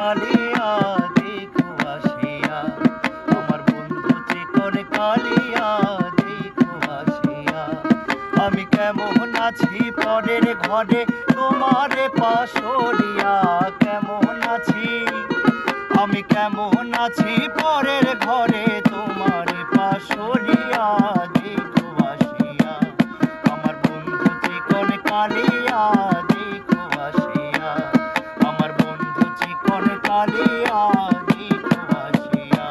কালিয়া দেখো আসিয়া, আমার বন্ধু চিকন কালিয়া দেখো আসিয়া। আমি কেমন আছি পরের ঘরে তোমারে পাশরিয়া, কেমন আছি আমি কেমন আছি পরের ঘরে তোমারে পাশরিয়া দেখো আসিয়া, আমার বন্ধু চিকন কালিয়া দেখো আসিয়া, আমার বন্ধু চিকন কালিয়া দেখো আসিয়া।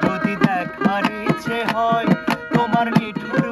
যদি দেখার ইচ্ছে হয় তোমার নিঠুর